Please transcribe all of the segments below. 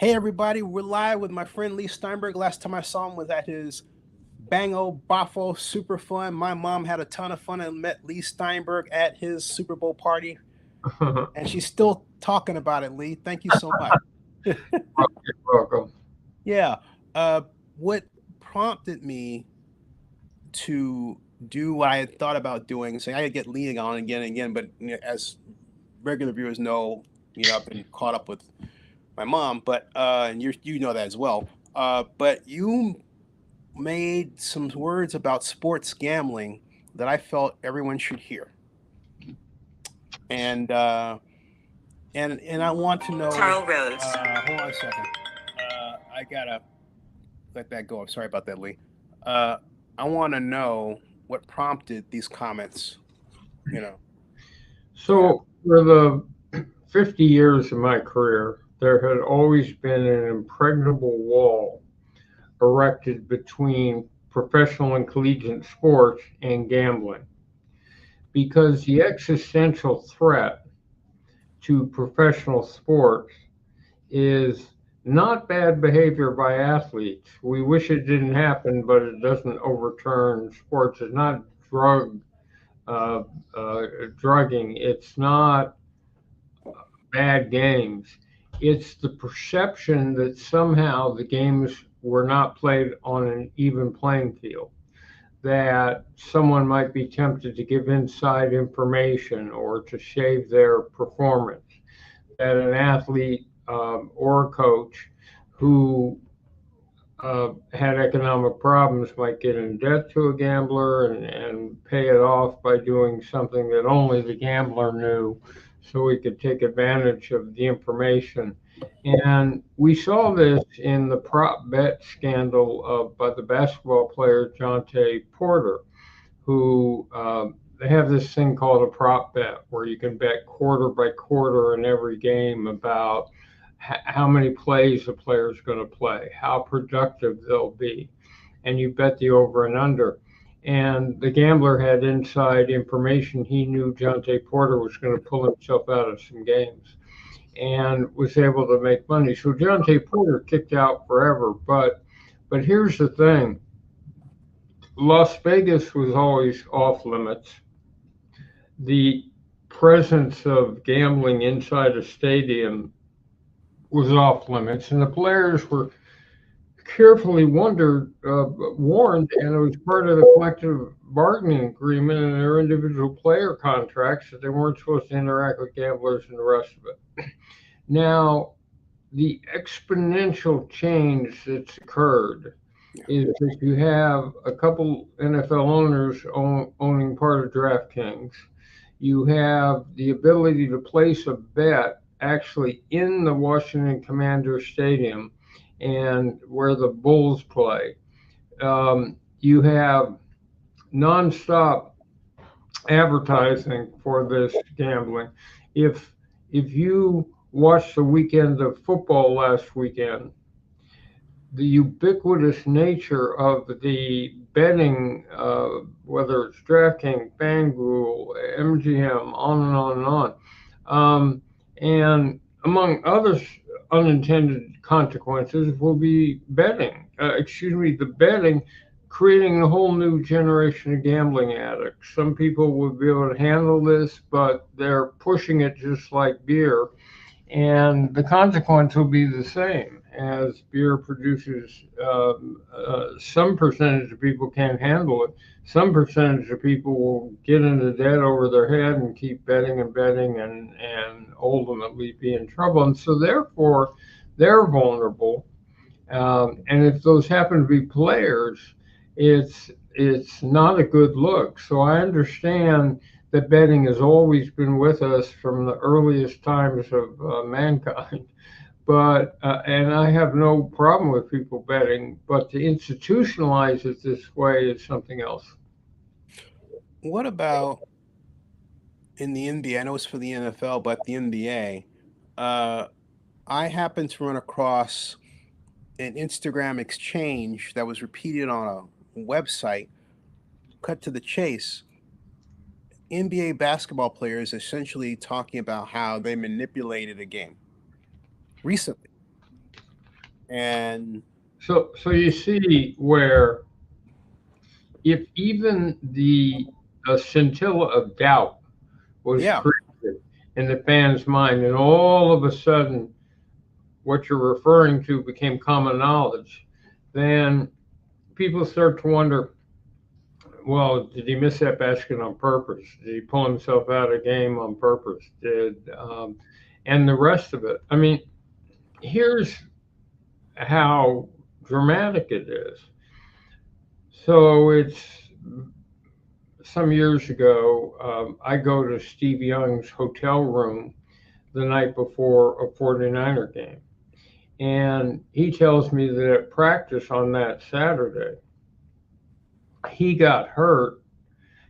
Hey everybody, we're live with my friend Leigh Steinberg. Last time I saw him was at his Bango Boffo Super Fun. My mom had a ton of fun and met Leigh Steinberg at his Super Bowl party, and she's still talking about it. Leigh, thank you so much. You're welcome. Yeah, what prompted me to do what I had thought about doing, saying I could get Leigh on again and again, but as regular viewers know, I've been caught up with my mom, but and you know that as well. But you made some words about sports gambling that I felt everyone should hear, and I want to know. Carl Rhodes. Hold on a second. I gotta let that go. I'm sorry about that, Leigh. Uh, I want to know what prompted these comments. You know, to have. So, for the 50 years of my career, there had always been an impregnable wall erected between professional and collegiate sports and gambling because the existential threat to professional sports is not bad behavior by athletes. We wish it didn't happen, but it doesn't overturn sports. It's not uh, uh, drugging. It's not bad games. It's the perception that somehow the games were not played on an even playing field, that someone might be tempted to give inside information or to shave their performance, that an athlete or a coach who had economic problems might get in debt to a gambler and pay it off by doing something that only the gambler knew so he could take advantage of the information. And we saw this in the prop bet scandal by the basketball player Jonte Porter, who they have this thing called a prop bet where you can bet quarter by quarter in every game about how many plays a player is going to play, how productive they'll be, and you bet the over and under. And the gambler had inside information. He knew Jonte Porter was going to pull himself out of some games and was able to make money. So Jonte Porter kicked out forever. But here's the thing: Las Vegas was always off limits. The presence of gambling inside a stadium was off limits, and the players were carefully warned, and it was part of the collective bargaining agreement and their individual player contracts that they weren't supposed to interact with gamblers and the rest of it. Now, the exponential change that's occurred Yeah. is that you have a couple NFL owners owning part of DraftKings. You have the ability to place a bet actually in the Washington Commanders Stadium and where the Bulls play. You have nonstop advertising for this gambling. If if you watched the weekend of football last weekend, the ubiquitous nature of the betting, whether it's DraftKings, FanDuel, MGM, on and on and on. And among other unintended consequences will be the betting creating a whole new generation of gambling addicts. Some people will be able to handle this, but they're pushing it just like beer, and the consequence will be the same as beer produces. Some percentage of people can't handle it. Some percentage of people will get into debt over their head and keep betting and betting and ultimately be in trouble. And so, therefore, they're vulnerable. And if those happen to be players, it's not a good look. So I understand that betting has always been with us from the earliest times of mankind. But and I have no problem with people betting, but to institutionalize it this way is something else. What about in the NBA? I know it's for the NFL, but the NBA. Uh, I happened to run across an Instagram exchange that was repeated on a website. Cut to the chase. NBA basketball players essentially talking about how they manipulated a game recently. And So you see where if even the a scintilla of doubt was yeah, created in the fan's mind, and all of a sudden what you're referring to became common knowledge, then people start to wonder, well, did he miss that basket on purpose? Did he pull himself out of game on purpose? And the rest of it. I mean, here's how dramatic it is. So it's some years ago, I go to Steve Young's hotel room the night before a 49er game. And he tells me that at practice on that Saturday, he got hurt.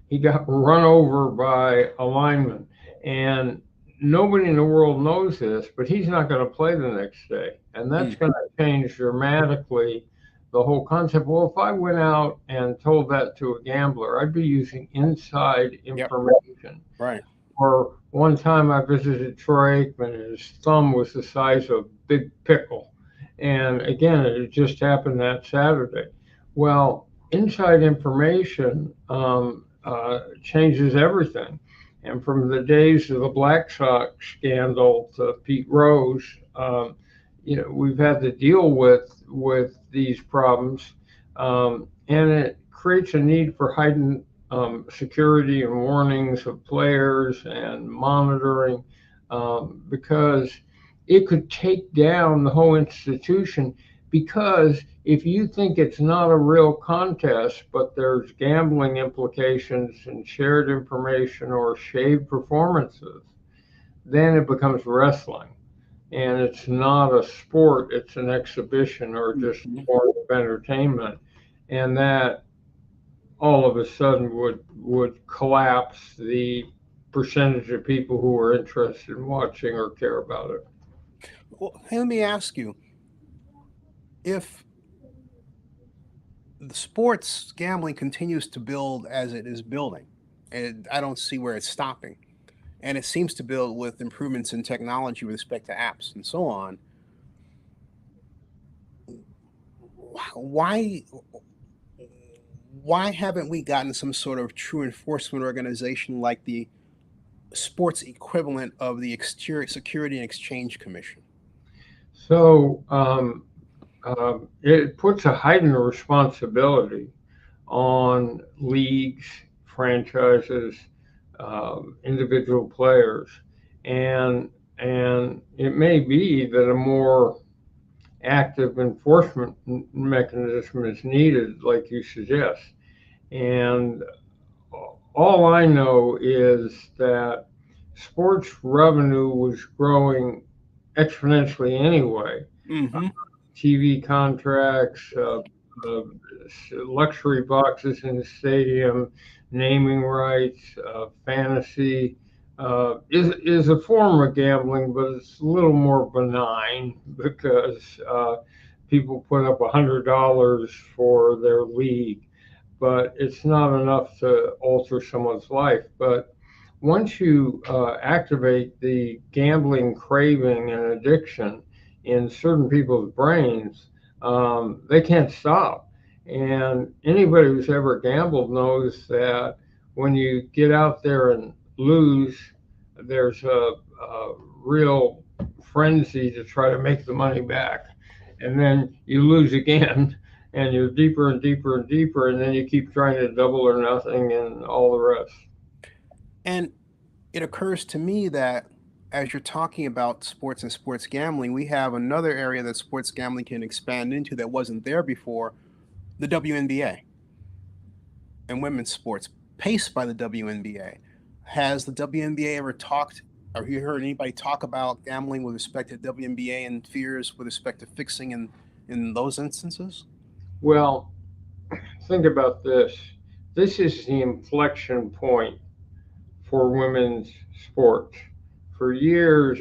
He got run over by a lineman. And nobody in the world knows this, but he's not going to play the next day. And that's mm, going to change dramatically the whole concept. Well, if I went out and told that to a gambler, I'd be using inside yep, information. right. Or one time I visited Troy Aikman, and his thumb was the size of a big pickle. And again, it just happened that Saturday. Well, inside information changes everything. And from the days of the Black Sox scandal to Pete Rose, we've had to deal with these problems, and it creates a need for heightened security and warnings of players and monitoring, because it could take down the whole institution. Because if you think it's not a real contest, but there's gambling implications and shared information or shaved performances, then it becomes wrestling. And it's not a sport, it's an exhibition or just Mhm. form of entertainment. And that all of a sudden would collapse the percentage of people who are interested in watching or care about it. Well, hey, let me ask you, if the sports gambling continues to build as it is building, and I don't see where it's stopping, and it seems to build with improvements in technology with respect to apps and so on, why why haven't we gotten some sort of true enforcement organization like the sports equivalent of the Exterior Security and Exchange Commission? So it puts a heightened responsibility on leagues, franchises, individual players, and it may be that a more active enforcement mechanism is needed, like you suggest. And all I know is that sports revenue was growing exponentially anyway. Mm-hmm. TV contracts, uh, luxury boxes in the stadium, naming rights, fantasy is a form of gambling, but it's a little more benign because people put up $100 for their league, but it's not enough to alter someone's life. But once you activate the gambling craving and addiction in certain people's brains, they can't stop. And anybody who's ever gambled knows that when you get out there and lose, there's a real frenzy to try to make the money back. And then you lose again, and you're deeper and deeper and deeper, and then you keep trying to double or nothing and all the rest. And it occurs to me that as you're talking about sports and sports gambling, we have another area that sports gambling can expand into that wasn't there before, the WNBA and women's sports, paced by the WNBA. Has the WNBA ever talked, or have you heard anybody talk about gambling with respect to WNBA and fears with respect to fixing in those instances? Well, think about this. This is the inflection point for women's sports. For years,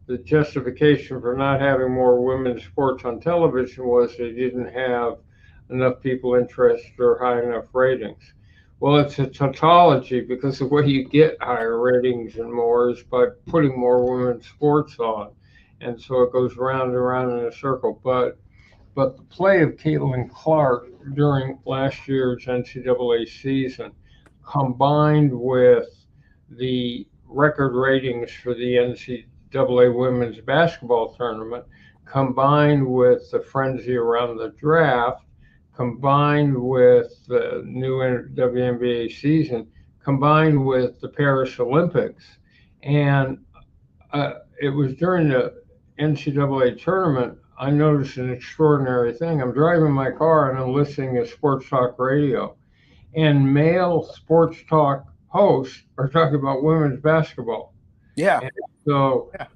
the justification for not having more women's sports on television was they didn't have enough people interested or high enough ratings. Well, it's a tautology because the way you get higher ratings and more is by putting more women's sports on. And so it goes round and round in a circle. But but the play of Caitlin Clark during last year's NCAA season, combined with the record ratings for the NCAA women's basketball tournament, combined with the frenzy around the draft, combined with the new WNBA season, combined with the Paris Olympics. And it was during the NCAA tournament, I noticed an extraordinary thing. I'm driving my car and I'm listening to sports talk radio, and male sports talk hosts are talking about women's basketball. Yeah. And so, Yeah.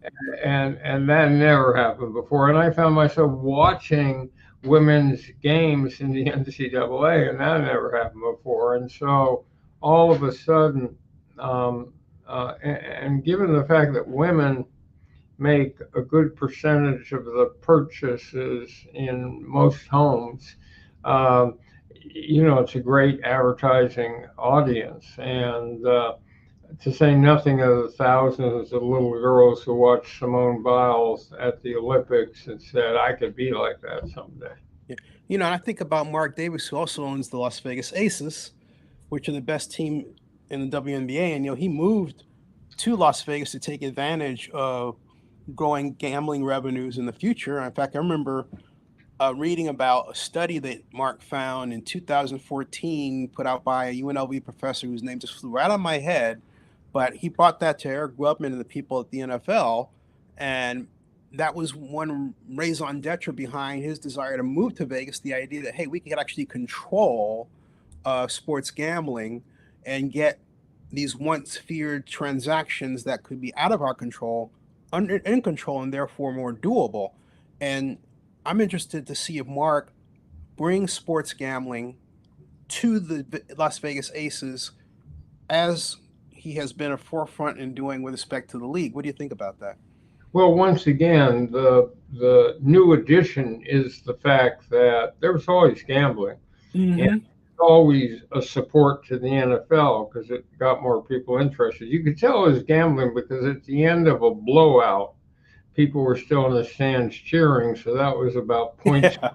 and that never happened before. And I found myself watching women's games in the NCAA, and that never happened before. And so, all of a sudden, and given the fact that women make a good percentage of the purchases in most homes, um, it's a great advertising audience. And to say nothing of the thousands of little girls who watched Simone Biles at the Olympics and said, I could be like that someday. Yeah. And I think about Mark Davis, who also owns the Las Vegas Aces, which are the best team in the WNBA. And, he moved to Las Vegas to take advantage of growing gambling revenues in the future. In fact, I remember reading about a study that Mark found in 2014, put out by a UNLV professor whose name just flew right out of my head. But he brought that to Eric Grubman and the people at the NFL. And that was one raison d'etre behind his desire to move to Vegas, the idea that, hey, we could actually control sports gambling and get these once feared transactions that could be out of our control in control, and therefore more doable. And I'm interested to see if Mark brings sports gambling to the Las Vegas Aces as he has been a forefront in doing with respect to the league. What do you think about that? Well, once again, the new addition is the fact that there was always gambling, Mm-hmm. and always a support to the NFL because it got more people interested. You could tell it was gambling because at the end of a blowout, people were still in the stands cheering. So that was about points. Yeah.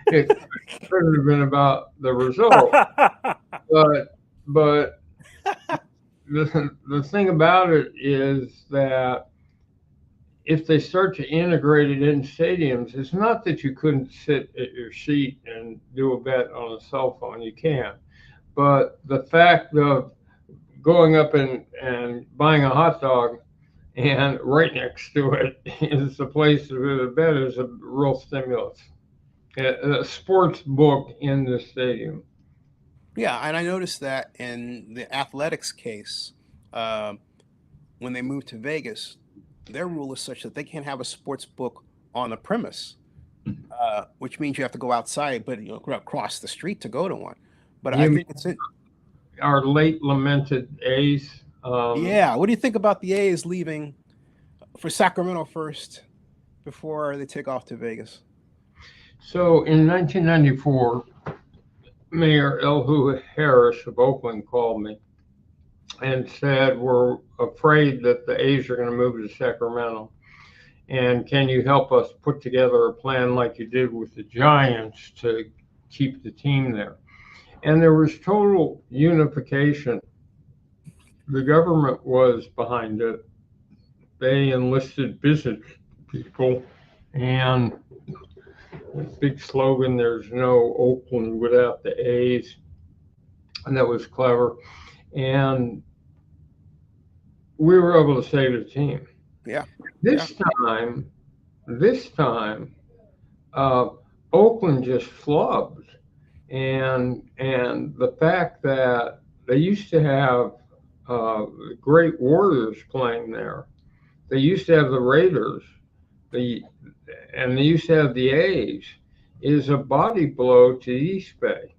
It could have been about the result, but the thing about it is that if they start to integrate it in stadiums, it's not that you couldn't sit at your seat and do a bet on a cell phone. You can. But the fact of going up and buying a hot dog and right next to it is the place to do the bet is a real stimulus. A sports book in the stadium. Yeah, and I noticed that in the athletics case, um, when they moved to Vegas, their rule is such that they can't have a sports book on the premise, which means you have to go outside, but across the street to go to one. But I You mean think it's in. our late lamented A's? Yeah. What do you think about the A's leaving for Sacramento first before they take off to Vegas? So in 1994, Mayor Elihu Harris of Oakland called me and said, we're afraid that the A's are going to move to Sacramento. And can you help us put together a plan like you did with the Giants to keep the team there? And there was total unification. The government was behind it. They enlisted business people. And the big slogan, there's no Oakland without the A's. And that was clever. And we were able to save the team. Yeah. This time, this time, Oakland just flubbed, and the fact that they used to have great Warriors playing there, they used to have the Raiders, and they used to have the A's, is a body blow to East Bay,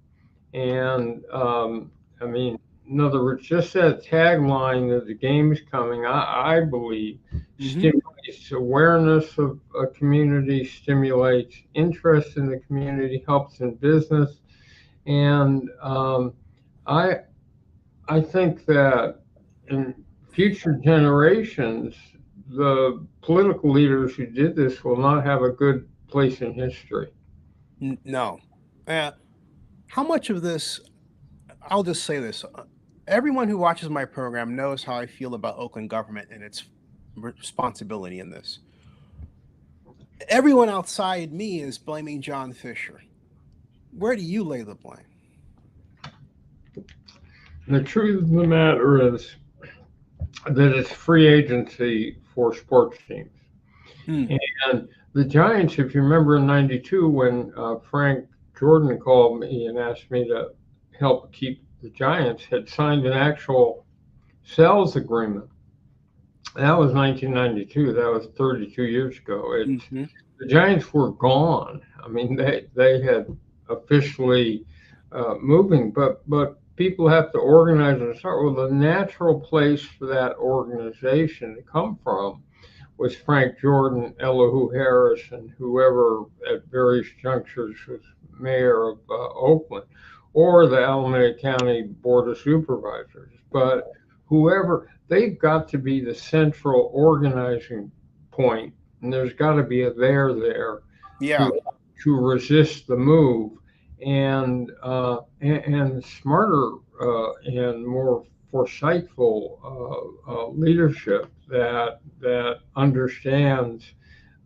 and I mean, in other words, just that tagline that the game's coming, I believe, stimulates awareness of a community, stimulates interest in the community, helps in business, and I I think that in future generations, the political leaders who did this will not have a good place in history. No. Uh, how much of this, I'll just say this. Everyone who watches my program knows how I feel about Oakland government and its responsibility in this. Everyone outside me is blaming John Fisher. Where do you lay the blame? The truth of the matter is that it's free agency for sports teams. Mm, And the Giants, if you remember in '92 when Frank Jordan called me and asked me to help keep the Giants, had signed an actual sales agreement. That was 1992. That was 32 years ago. hmm The Giants were gone. I mean, they had officially moving, but people have to organize and start. Well, the natural place for that organization to come from was Frank Jordan, Elihu Harris, and whoever at various junctures was mayor of Oakland, or the Alameda County Board of Supervisors. But whoever, they've got to be the central organizing point, and there's got to be a there Yeah. to resist the move, and smarter and more foresightful leadership that understands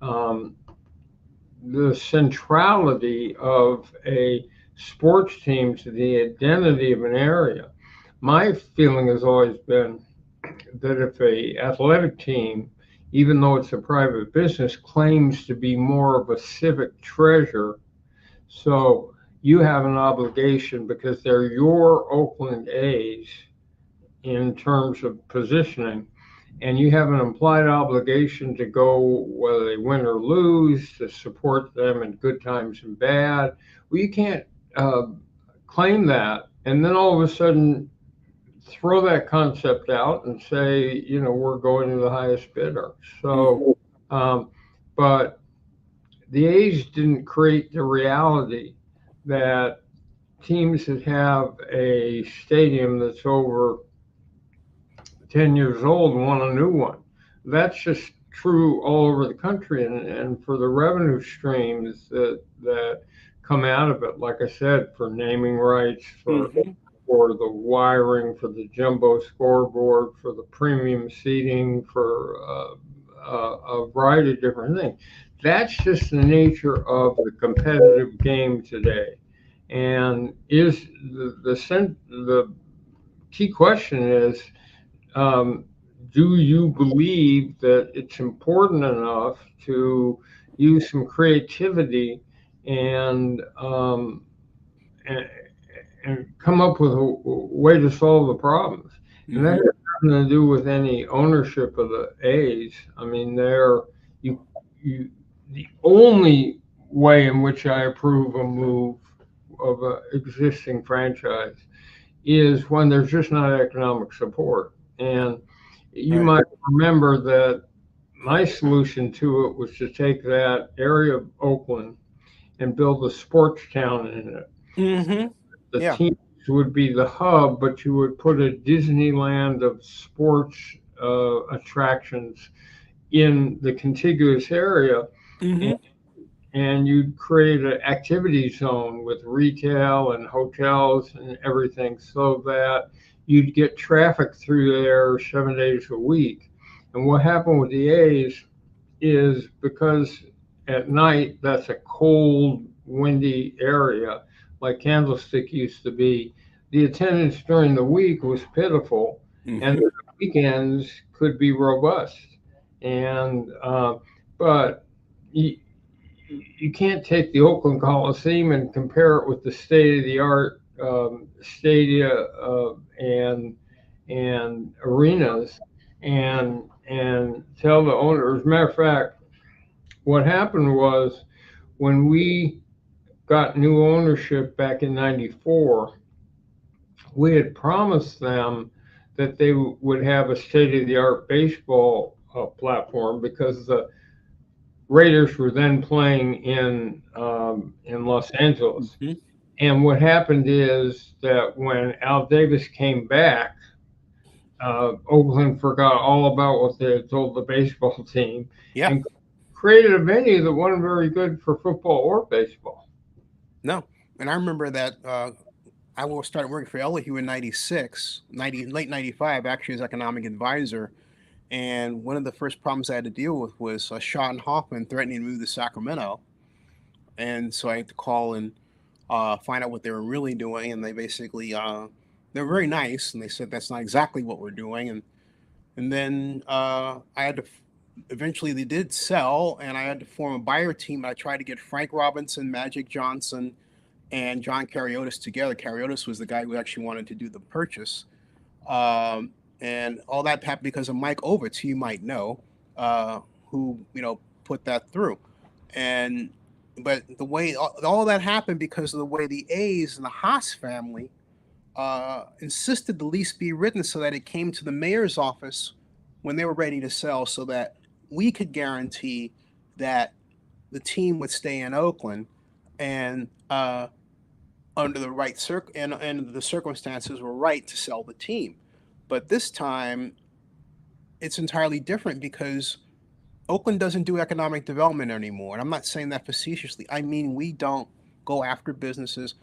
um, the centrality of a sports team to the identity of an area. My feeling has always been that if a athletic team, even though it's a private business, claims to be more of a civic treasure, so you have an obligation because they're your Oakland A's in terms of positioning, and you have an implied obligation to go whether they win or lose, to support them in good times and bad. Well, you can't uh, claim that and then all of a sudden throw that concept out and say, we're going to the highest bidder. hmm So, but the A's didn't create the reality that teams that have a stadium that's over 10 years old want a new one. That's just true all over the country. And for the revenue streams that come out of it, like I said, for naming rights, hmm for the wiring, for the jumbo scoreboard, for the premium seating, for a variety of different things. That's just the nature of the competitive game today. And is the key question is, um, do you believe that it's important enough to use some creativity and um, and, and come up with a way to solve the problems? And that hmm has nothing to do with any ownership of the A's. I mean, you you the only way in which I approve a move of an existing franchise is when there's just not economic support. And you Right. might remember that my solution to it was to take that area of Oakland and build a sports town in it. hmm The Yeah. teams would be the hub, but you would put a Disneyland of sports attractions in the contiguous area, and, hmm and you'd create an activity zone with retail and hotels and everything so that you'd get traffic through there 7 days a week. And what happened with the A's is because at night that's a cold, windy area like Candlestick used to be, the attendance during the week was pitiful, and hmm the weekends could be robust. And but you, you can't take the Oakland Coliseum and compare it with the state of the art stadia and arenas and tell the owner. As a matter of fact, what happened was when we got new ownership back in '94, we had promised them that they would have a state of the art baseball platform because the Raiders were then playing in Los Angeles. hmm And what happened is that when Al Davis came back, Oakland forgot all about what they had told the baseball team Yeah. and created a venue that wasn't very good for football or baseball. No. And I remember that I will start working for LAU in 96, 90, late 95, actually as economic advisor. And one of the first problems I had to deal with was Sean Hoffman threatening to move to Sacramento. And so I had to call and find out what they were really doing. And they basically, they were very nice. And they said, that's not exactly what we're doing. And then I had to, eventually they did sell, and I had to form a buyer team. I tried to get Frank Robinson, Magic Johnson, and John Cariotis together. Cariotis was the guy who actually wanted to do the purchase. And all that happened because of Mike Ovitz, who you might know, who, put that through. And, but the way all that happened because of the way the A's and the Haas family insisted the lease be written so that it came to the mayor's office when they were ready to sell, so that we could guarantee that the team would stay in Oakland, and under the right and the circumstances were right to sell the team. But this time it's entirely different because Oakland doesn't do economic development anymore. And I'm not saying that facetiously. I mean, we don't go after businesses.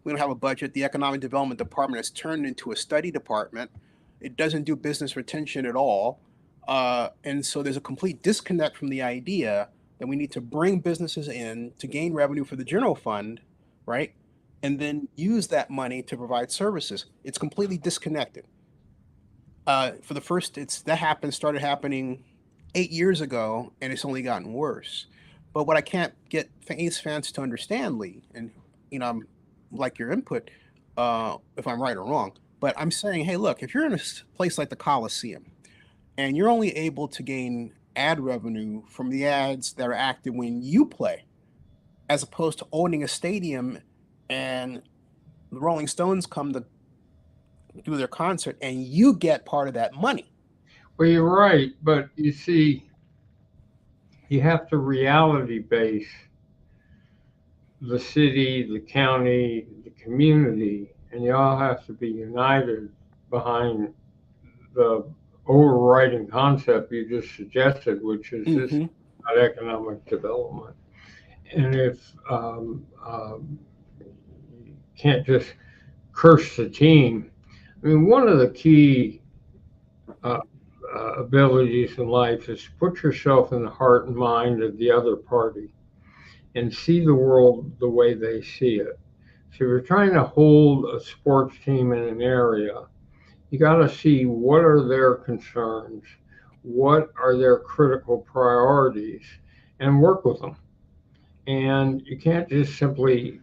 We don't have a budget. The economic development department has turned into a study department. It doesn't do business retention at all. And so there's a complete disconnect from the idea that we need to bring businesses in to gain revenue for the general fund, right? And then use that money to provide services. It's completely disconnected. For the first, it's that happened started happening 8 years ago, and it's only gotten worse. But what I can't get Ace fans to understand, Lee, and I'm like your input, if I'm right or wrong, but I'm saying, hey, look, if you're in a place like the Coliseum and you're only able to gain ad revenue from the ads that are active when you play, as opposed to owning a stadium and the Rolling Stones come to do their concert and you get part of that money. Well, you're right, but you see, you have to reality base the city, the county, the community, and you all have to be united behind the overriding concept you just suggested, which is this Mm-hmm. about economic development. And if you can't just curse the team, I mean, one of the key uh, abilities in life is to put yourself in the heart and mind of the other party and see the world the way they see it. So if you're trying to hold a sports team in an area, you got to see what are their concerns, what are their critical priorities, and work with them. And you can't just simply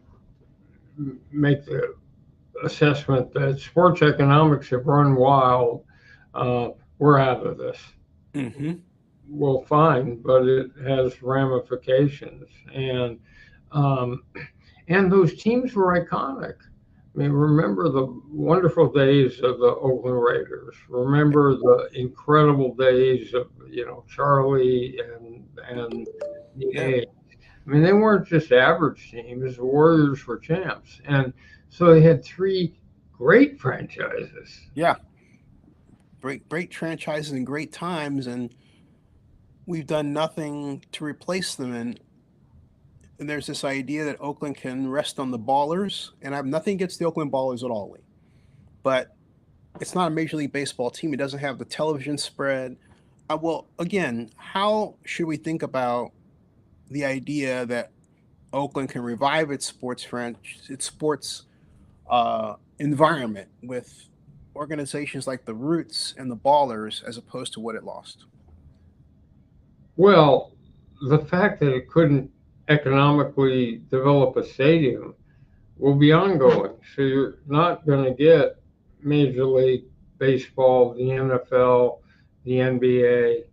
make the assessment that sports economics have run wild. We're out of this. Mm-hmm. Well, fine, but it has ramifications, um, and those teams were iconic. I mean, remember the wonderful days of the Oakland Raiders. Remember the incredible days of Charlie and the Yeah. A. I mean, they weren't just average teams. The Warriors were champs, and so they had three great franchises. Yeah. Great franchises and great times, and we've done nothing to replace them. And there's this idea that Oakland can rest on the ballers, and I have nothing against the Oakland Ballers at all, Lee. But it's not a Major League Baseball team. It doesn't have the television spread. Well, again, how should we think about the idea that Oakland can revive its sports environment with organizations like the Roots and the Ballers, as opposed to what it lost? Well, the fact that it couldn't economically develop a stadium will be ongoing. So you're not going to get Major League Baseball, the NFL, the NBA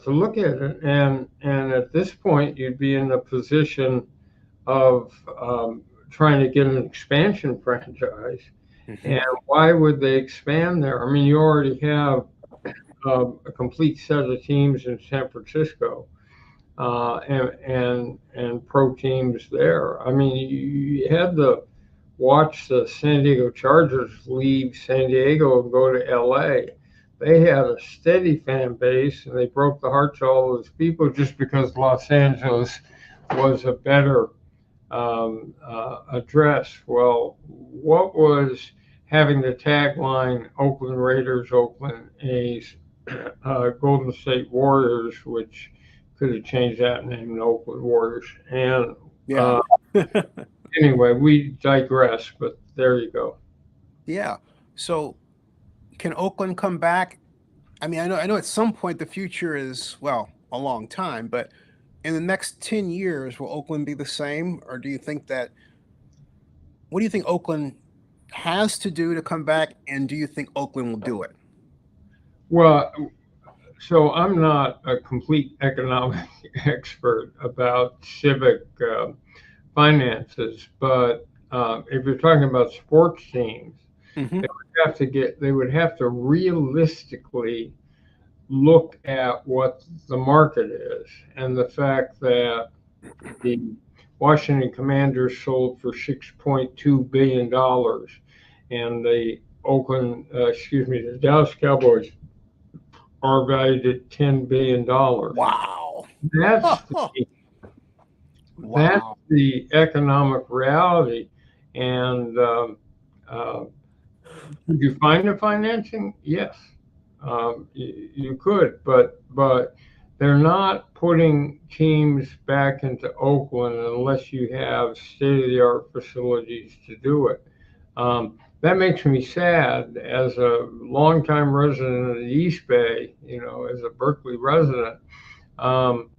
to look at it. And at this point, you'd be in a position of trying to get an expansion franchise. Mm-hmm. And why would they expand there? I mean, you already have a complete set of teams in San Francisco and pro teams there. I mean, you had to watch the San Diego Chargers leave San Diego and go to LA. They had a steady fan base and they broke the hearts of all those people just because Los Angeles was a better address. Well, what was having the tagline Oakland Raiders, Oakland A's, Golden State Warriors, which could have changed that name to Oakland Warriors. And Yeah. uh, anyway, we digress, but there you go. Yeah. So can Oakland come back? I mean, I know at some point the future is, well, a long time, but in the next 10 years, will Oakland be the same? Or do you think that, what do you think Oakland has to do to come back? And do you think Oakland will do it? Well, so I'm not a complete economic expert about civic finances, but if you're talking about sports teams, Hmm. they would have to realistically look at what the market is and the fact that the Washington Commanders sold for $6.2 billion, and the Dallas Cowboys are valued at $10 billion. Wow. That's the, that's Wow. the economic reality. And uh, could you find the financing? Yes, you could, but they're not putting teams back into Oakland unless you have state of the art facilities to do it. That makes me sad as a longtime resident of the East Bay, as a Berkeley resident. Um,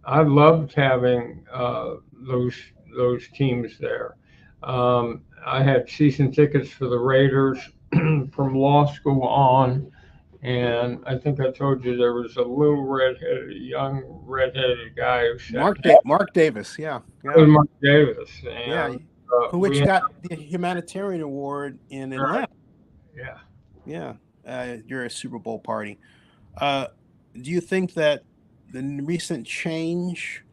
I loved having those teams there. I had season tickets for the Raiders from law school on, and I think I told you there was a young redheaded guy who sat next Mark Davis. Yeah. to Yeah. Mark Davis, Yeah. and we Which had, got the humanitarian award in Atlanta. yeah. Yeah. You're a Super Bowl party. Uh, do you think that the recent change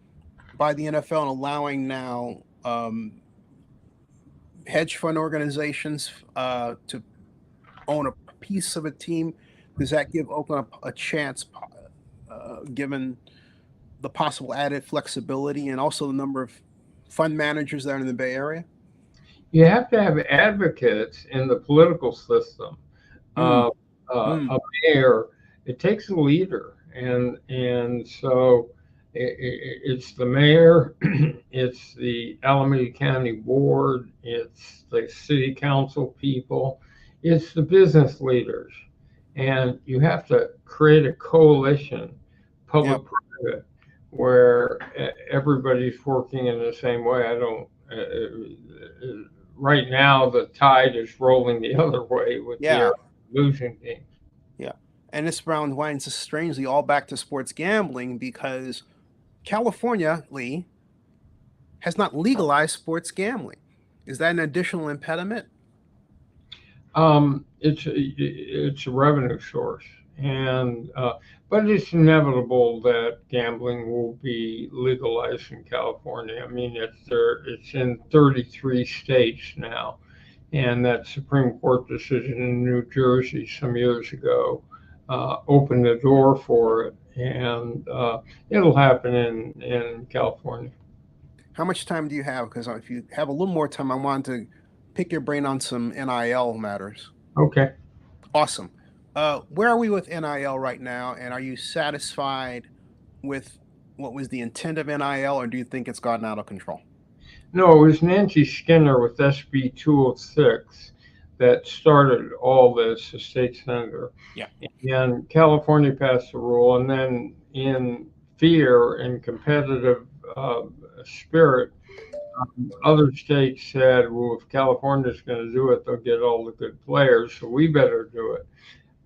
by the NFL and allowing now hedge fund organizations to own a piece of a team, does that give Oakland a chance, given the possible added flexibility and also the number of fund managers that are in the Bay Area? You have to have advocates in the political system. Mm, Uh, mm, a mayor, it takes a leader, and so it's the mayor, it's the Alameda County Board, it's the city council people, it's the business leaders, and you have to create a coalition, yep. public-private, where everybody's working in the same way. I don't. Right now, the tide is rolling the other way with the Yeah. losing teams. Yeah. And this round winds us strangely all back to sports gambling because California, Lee, has not legalized sports gambling. Is that an additional impediment? It's a revenue source, and but it's inevitable that gambling will be legalized in California. I mean, it's in 33 states now, and that Supreme Court decision in New Jersey some years ago opened the door for it, and it'll happen in California. How much time do you have? Because if you have a little more time, I want to pick your brain on some NIL matters. Okay. Awesome. Where are we with NIL right now? And are you satisfied with what was the intent of NIL, or do you think it's gotten out of control? No, it was Nancy Skinner with SB 206 that started all this, the state senator. Yeah. And California passed a rule, and then in fear and competitive uh, spirit, other states said, well, if California's going to do it, they'll get all the good players, so we better do it.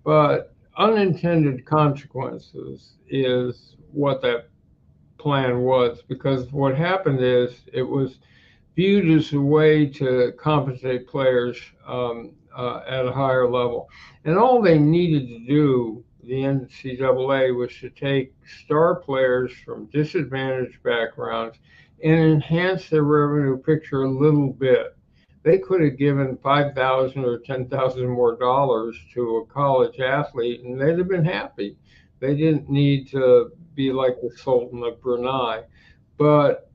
But unintended consequences is what that plan was, because what happened is it was viewed as a way to compensate players at a higher level. And all they needed to do, the NCAA, was to take star players from disadvantaged backgrounds and enhance their revenue picture a little bit. They could have given 5,000 or 10,000 more dollars to a college athlete, and they'd have been happy. They didn't need to be like the Sultan of Brunei, but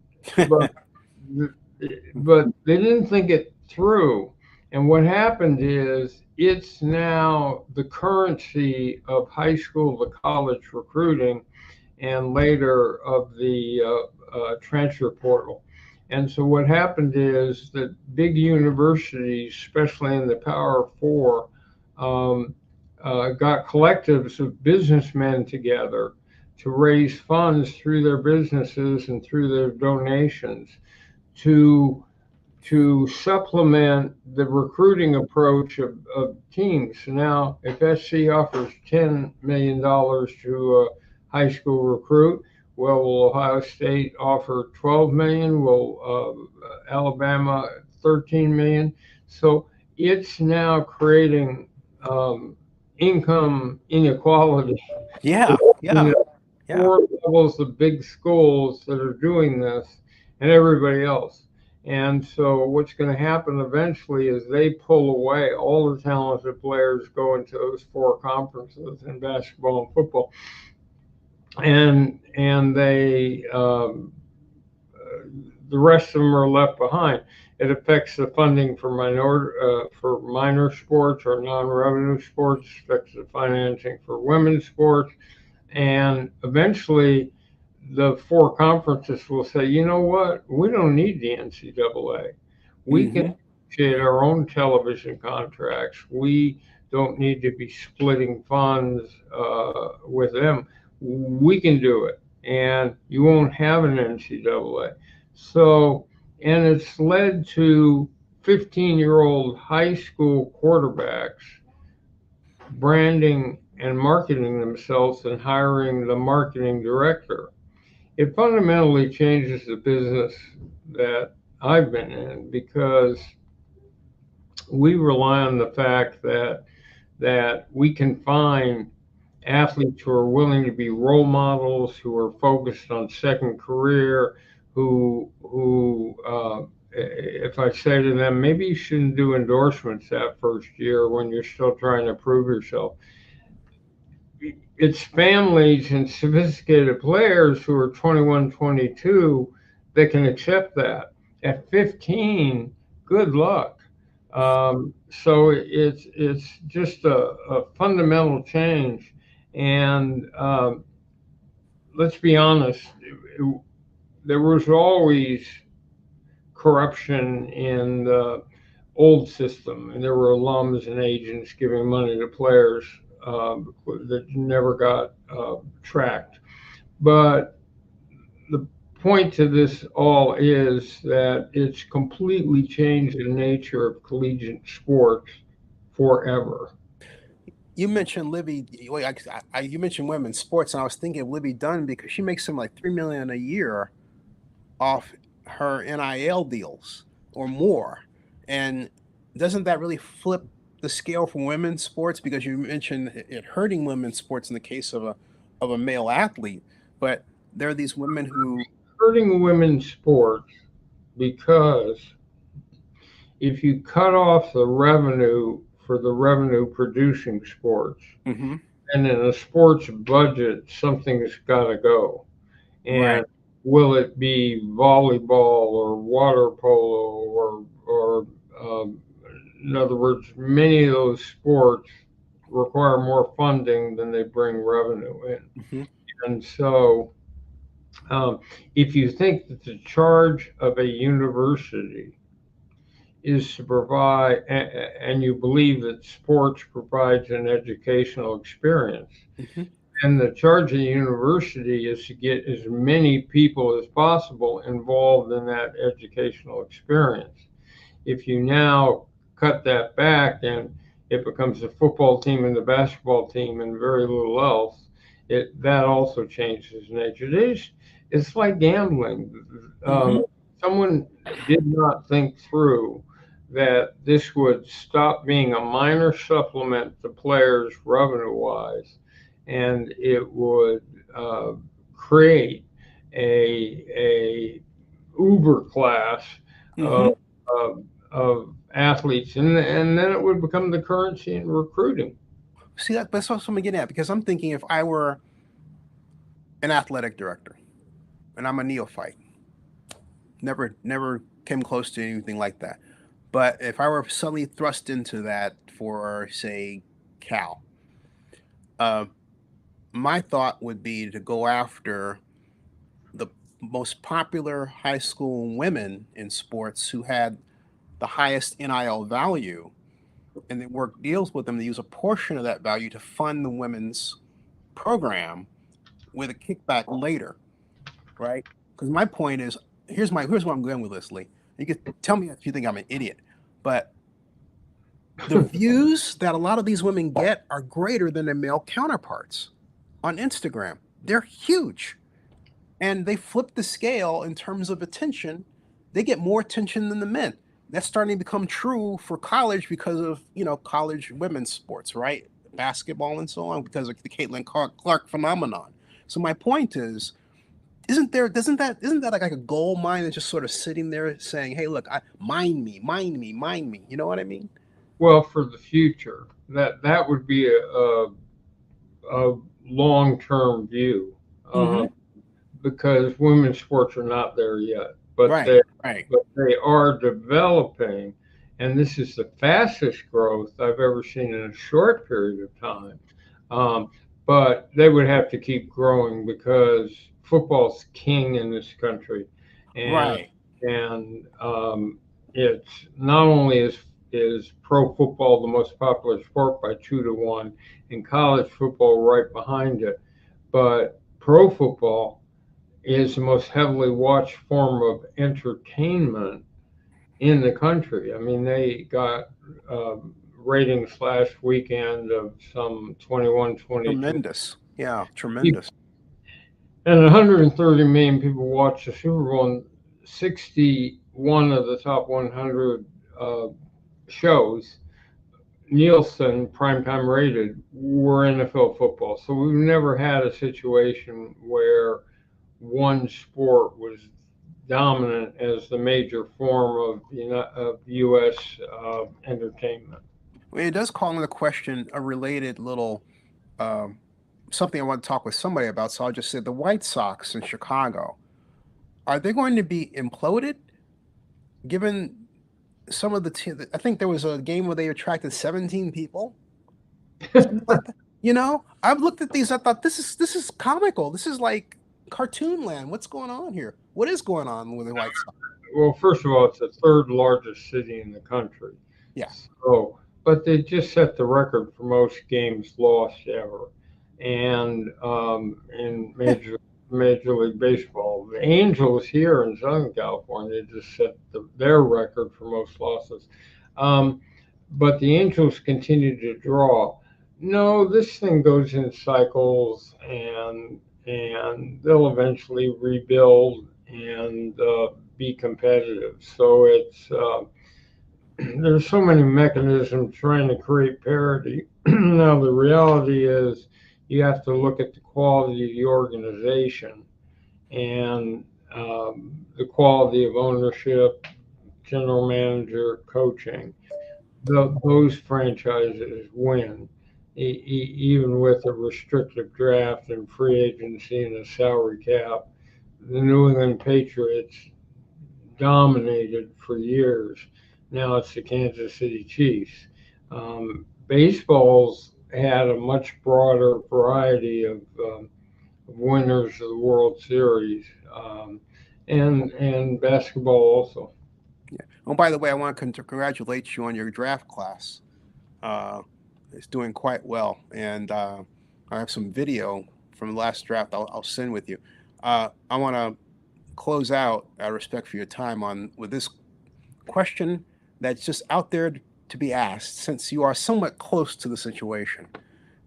but they didn't think it through. And what happened is it's now the currency of high school to college recruiting and later of the transfer portal. And so what happened is that big universities, especially in the Power Four, um, got collectives of businessmen together to raise funds through their businesses and through their donations to supplement the recruiting approach of teams. Now, if SC offers $10 million to a high school recruit, well, will Ohio State offer 12 million? Will Alabama 13 million? So it's now creating um, income inequality Yeah, between yeah, the yeah. four levels of big schools that are doing this and everybody else. And so what's going to happen eventually is they pull away. All the talented players go into those four conferences in basketball and football, and they the rest of them are left behind. It affects the funding for for minor sports or non-revenue sports. Affects the financing for women's sports, and eventually the four conferences will say, you know what, we don't need the NCAA. We can Hmm. negotiate our own television contracts. We don't need to be splitting funds with them. We can do it, and you won't have an NCAA. So, and it's led to 15-year-old high school quarterbacks branding and marketing themselves and hiring the marketing director. It fundamentally changes the business that I've been in because we rely on the fact that we can find athletes who are willing to be role models, who are focused on second career, who if I say to them, maybe you shouldn't do endorsements that first year when you're still trying to prove yourself. It's families and sophisticated players who are 21, 22 that can accept that. At 15, good luck. So it's just a fundamental change, and let's be honest, there was always corruption in the old system, and there were alums and agents giving money to players that never got tracked. But the point to this all is that it's completely changed the nature of collegiate sports forever. You mentioned Libby. Wait, you mentioned women's sports, and I was thinking of Libby Dunn because she makes something like 3 million a year off her NIL deals or more. And doesn't that really flip the scale for women's sports? Because you mentioned it hurting women's sports in the case of a male athlete, but there are these women who. Hurting women's sports because if you cut off the revenue for the revenue producing sports, Hmm. and in a sports budget, something's got to go. Right. And will it be volleyball or water polo or in other words, many of those sports require more funding than they bring revenue in. Hmm. And so, um, if you think that the charge of a university is to provide, and you believe that sports provides an educational experience, Hmm. and the charge of the university is to get as many people as possible involved in that educational experience. If you now cut that back and it becomes a football team and the basketball team and very little else, that also changes nature. It's like gambling. Hmm. Someone did not think through that this would stop being a minor supplement to players revenue wise, and it would uh, create a uber class Hmm. of, of athletes, and then it would become the currency in recruiting. See, that's what I'm getting at because I'm thinking if I were an athletic director and I'm a neophyte, never came close to anything like that. But if I were suddenly thrust into that for, say, Cal, uh, my thought would be to go after the most popular high school women in sports who had the highest NIL value, and then work deals with them to use a portion of that value to fund the women's program with a kickback later, right? Because my point is, here's where I'm going with this, Lee. You can tell me if you think I'm an idiot, but the views that a lot of these women get are greater than their male counterparts on Instagram. They're huge. And they flip the scale in terms of attention. They get more attention than the men. That's starting to become true for college because of, college women's sports, right? Basketball and so on, because of the Caitlin Clark phenomenon. So my point is, isn't that like a gold mine that's just sort of sitting there saying, "Hey, look, mind me, mind me, mind me." You know what I mean? Well, for the future, that would be a long term view, uh, Mm-hmm. because women's sports are not there yet, but Right, right. they are developing, and this is the fastest growth I've ever seen in a short period of time. Um, but they would have to keep growing because football's king in this country, and Right. it's not only is pro football the most popular sport by 2 to 1, and college football right behind it, but pro football is the most heavily watched form of entertainment in the country. I mean, they got ratings last weekend of some 21, 22, Tremendous. Yeah, people, tremendous. and 130 million people watched the Super Bowl. And 61 of the top 100 uh, shows, Nielsen primetime rated, were NFL football. So we've never had a situation where one sport was dominant as the major form of U.S. Entertainment. Well, it does call into question a related little um, something I want to talk with somebody about. So I'll just say the White Sox in Chicago, are they going to be imploded? Given some of I think there was a game where they attracted 17 people, something like that. I've looked at these. I thought this is comical. This is like cartoon land. What's going on here? What is going on with the White Sox? Well, first of all, it's the third largest city in the country. Yeah, So, but they just set the record for most games lost ever, and in Major League Baseball, the Angels here in Southern California just set their record for most losses. Um, but the Angels continue to draw. No, this thing goes in cycles, and they'll eventually rebuild and be competitive. So it's there's so many mechanisms trying to create parity. Now the reality is you have to look at the quality of the organization and the quality of ownership, general manager, coaching. Those franchises win, even with a restrictive draft and free agency and a salary cap. The New England Patriots dominated for years. Now it's the Kansas City Chiefs. Baseball's had a much broader variety of winners of the World Series, and basketball also. yeah. Oh, by the way, I want to congratulate you on your draft class. Uh, it's doing quite well, and I have some video from the last draft. I'll send with you. I want to close out out of respect for your time on with this question that's just out there to be asked, since you are somewhat close to the situation.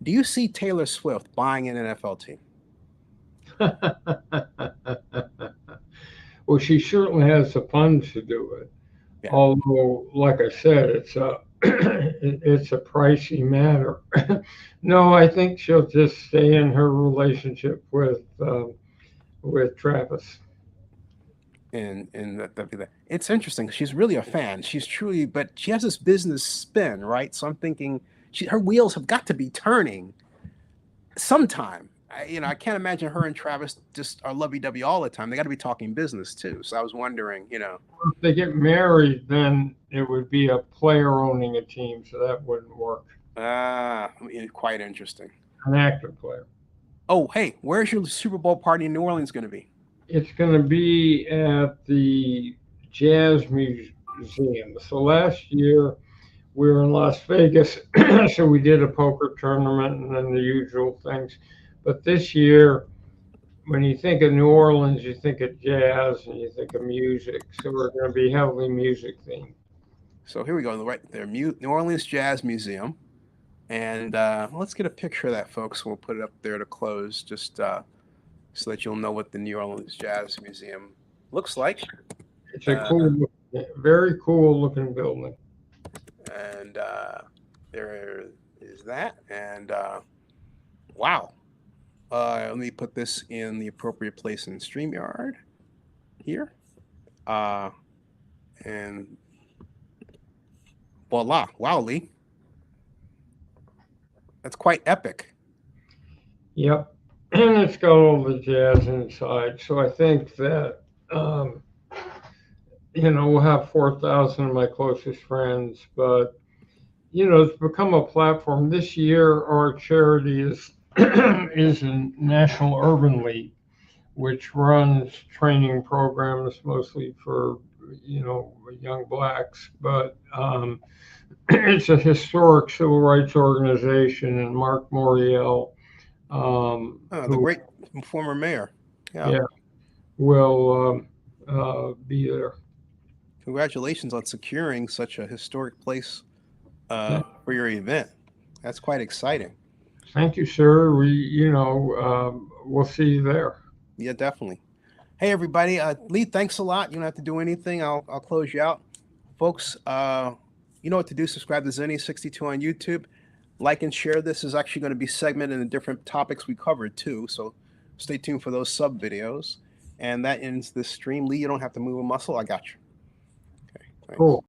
Do you see Taylor Swift buying an NFL team? Well, she certainly has the funds to do it. Yeah. Although, like I said, it's a it's a pricey matter. No, I think she'll just stay in her relationship with Travis. And that it's interesting. She's really a fan. She's truly, but she has this business spin, right? So I'm thinking her wheels have got to be turning sometime. I can't imagine her and Travis just are lovey-dovey all the time. They got to be talking business too. So I was wondering, If they get married, then it would be a player owning a team, so that wouldn't work. quite interesting. An active player. Oh, hey, where's your Super Bowl party in New Orleans going to be? It's going to be at the Jazz Museum. So last year we were in Las Vegas, so we did a poker tournament and then the usual things. But this year, when you think of New Orleans, you think of jazz and you think of music. So we're going to be heavily music themed. So here we go, right there, New Orleans Jazz Museum. And let's get a picture of that, folks. We'll put it up there to close, just so that you'll know what the New Orleans Jazz Museum looks like. It's a cool, very cool looking building. And there is that. And wow. Let me put this in the appropriate place in StreamYard here. And voila. Wow, Leigh. That's quite epic. Yep. And it's got all the jazz inside. So I think that, we'll have 4,000 of my closest friends. But, it's become a platform. This year, our charity is is a National Urban League, which runs training programs mostly for, young blacks. But it's a historic civil rights organization, and Mark Morial, The great former mayor. Yeah, will be there. Congratulations on securing such a historic place for your event. That's quite exciting. Thank you, sir. We'll see you there. Yeah, definitely. Hey, everybody. Leigh, thanks a lot. You don't have to do anything. I'll close you out. Folks, you know what to do. Subscribe to Zenny62 on YouTube. Like and share. This is actually going to be segmented in different topics we covered too. So stay tuned for those sub videos. And that ends this stream. Leigh, you don't have to move a muscle. I got you. Okay. Thanks. Cool.